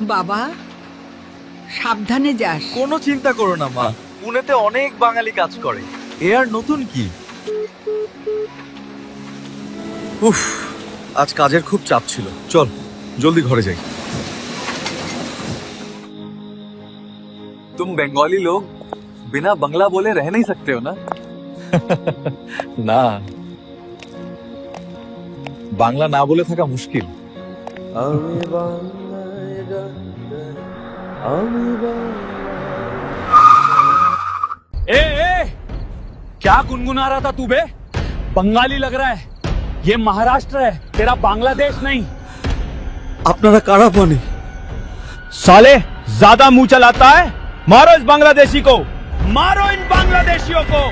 বাবা, সাবধানে যাস। কোনো চিন্তা করো না মা, পুনেতে অনেক বাঙালি কাজ করে, এ আর নতুন কি। উফ, আজ কাজের খুব চাপ ছিল, চল জলদি ঘরে যাই। तुम बंगाली लोग बिना बंगला बोले रह नहीं सकते हो ना? না, বাংলা না বলে থাকা মুশকিল। ए, क्या गुनगुना रहा था तू बे? बंगाली लग रहा है। ये महाराष्ट्र है, तेरा बांग्लादेश नहीं। আপনারা কারা পানি? साले ज्यादा मुंह चलाता है, मारो इस बांग्लादेशी को, मारो इन बांग्लादेशियों को।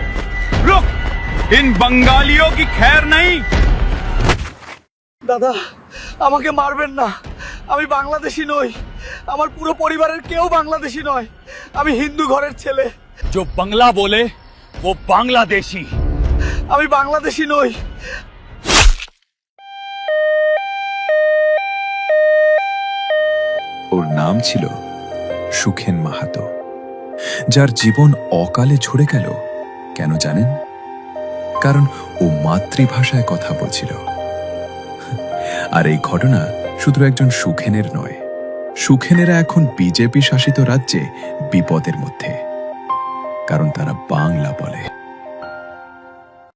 रुक, इन बंगालियों की खैर नहीं। দাদা, আমাকে মারবেন না, আমি বাংলাদেশি নই, আমার পুরো পরিবারের কেউ বাংলাদেশি নয়, আমি হিন্দু ঘরের ছেলে। जो बंगला बोले वो बांग्लादेशी। আমি বাংলাদেশি নই। ওর নাম ছিল সুখেন মাহাতো, যার জীবন অকালে ঝরে গেল। কেন জানেন? কারণ ও মাতৃভাষায় কথা বলছিল। আর এই ঘটনা শুধু একজন সুখেনের নয়, সুখেনেরা এখন বিজেপি শাসিত রাজ্যে বিপদের মধ্যে, কারণ তারা বাংলা বলে।